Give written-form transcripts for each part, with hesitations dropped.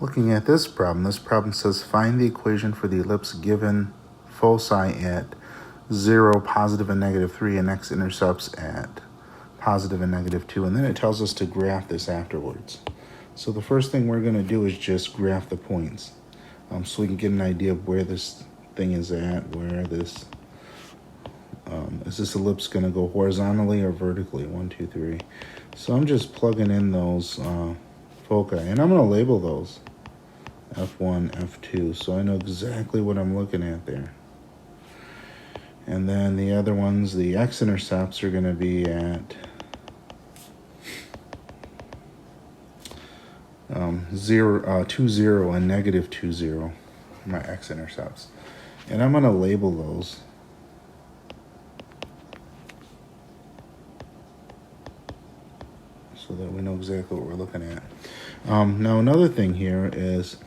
Looking at this problem says find the equation for the ellipse given foci at 0, positive and negative 3, and x-intercepts at positive and negative 2. And then it tells us to graph this afterwards. So the first thing we're going to do is just graph the points so we can get an idea of where this thing is at, where this, is this ellipse going to go horizontally or vertically? 1, 2, 3. So I'm just plugging in those foci, and I'm going to label those F1, F2, so I know exactly what I'm looking at there. And then the other ones, the x-intercepts are going to be at 2, 0, and negative 2, 0, my x-intercepts. And I'm going to label those. So that we know exactly what we're looking at. Now another thing here is,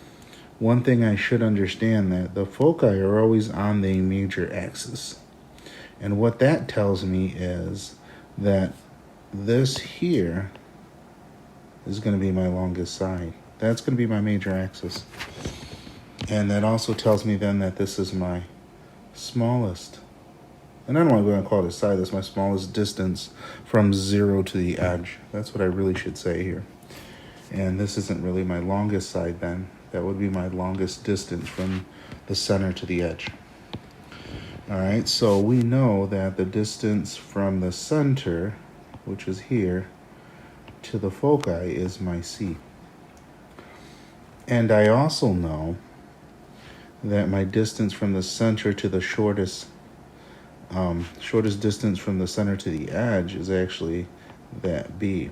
one thing I should understand, that the foci are always on the major axis. And what that tells me is that this here is going to be my longest side. That's going to be my major axis. And that also tells me then that this is my smallest. And I don't want to call it a side, that's my smallest distance from 0 to the edge. That's what I really should say here. And this isn't really my longest side then. That would be my longest distance from the center to the edge. All right, so we know that the distance from the center, which is here, to the foci is my C. And I also know that my distance from the center to the shortest distance from the center to the edge is actually that B.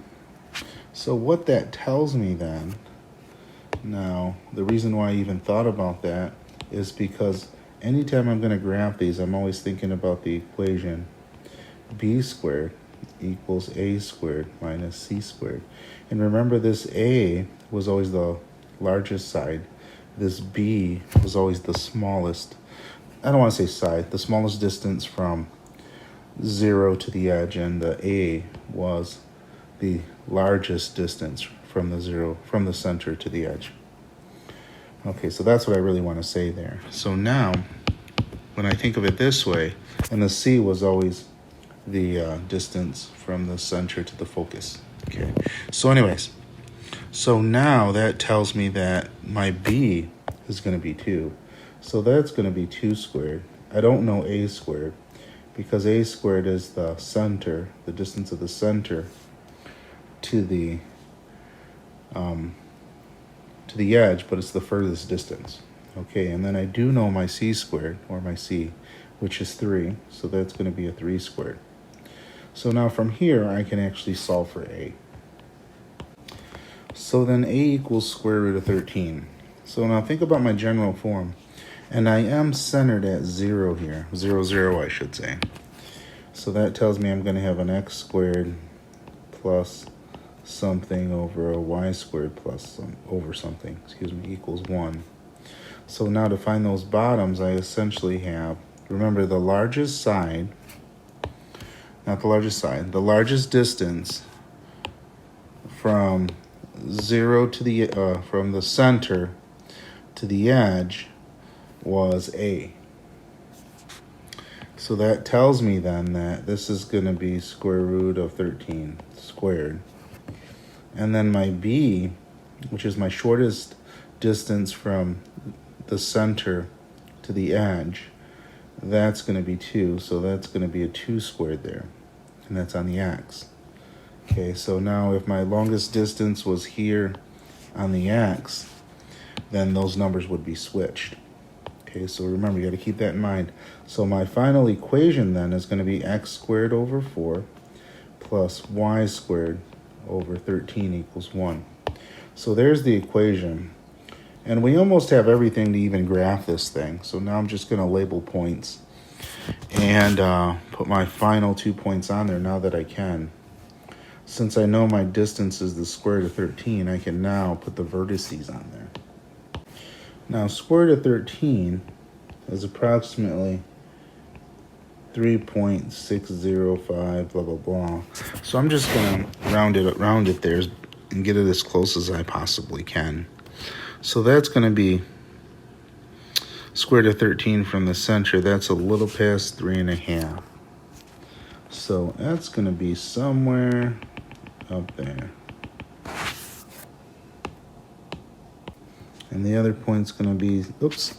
So what that tells me then, now the reason why I even thought about that is because anytime I'm going to graph these, I'm always thinking about the equation B squared equals A squared minus C squared. And remember, this A was always the largest side. This B was always the smallest. I don't want to say side, the smallest distance from 0 to the edge, and the A was the largest distance from the center to the edge. Okay, so that's what I really want to say there. So now, when I think of it this way, and the C was always the distance from the center to the focus. Okay, so anyways, so now that tells me that my B is going to be 2. So that's going to be 2 squared. I don't know A squared, because A squared is the center, the distance of the center to the edge, but it's the furthest distance. Okay, and then I do know my C squared, or my C, which is 3, so that's going to be a 3 squared. So now from here, I can actually solve for A. So then A equals square root of 13. So now think about my general form. And I am centered at 0 here, 0, 0, I should say. So that tells me I'm going to have an x squared plus something over a y squared plus over something, equals 1. So now to find those bottoms, I essentially have, remember, the largest side, not the largest side, the largest distance from 0 to the, from the center to the edge was A. So that tells me then that this is going to be square root of 13 squared. And then my B, which is my shortest distance from the center to the edge, that's going to be 2. So that's going to be a 2 squared there. And that's on the x. Okay, so now if my longest distance was here on the x, then those numbers would be switched. Okay, so remember, you got to keep that in mind. So my final equation then is going to be x squared over 4 plus y squared over 13 equals 1. So there's the equation. And we almost have everything to even graph this thing. So now I'm just going to label points and put my final 2 points on there now that I can. Since I know my distance is the square root of 13, I can now put the vertices on there. Now, square root of 13 is approximately 3.605, blah, blah, blah. So I'm just going to round it there and get it as close as I possibly can. So that's going to be square root of 13 from the center. That's a little past 3.5. So that's going to be somewhere up there. And the other point's going to be, oops,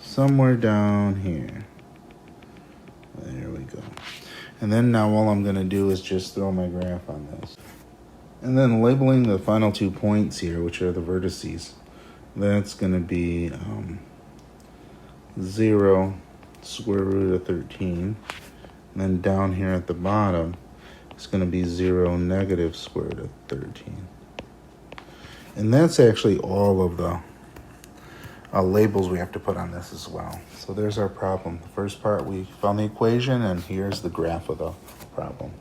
somewhere down here. There we go. And then now all I'm going to do is just throw my graph on this. And then labeling the final 2 points here, which are the vertices, that's going to be 0 square root of 13. And then down here at the bottom, it's going to be 0 negative square root of 13. And that's actually all of the labels we have to put on this as well. So there's our problem. The first part, we found the equation, and here's the graph of the problem.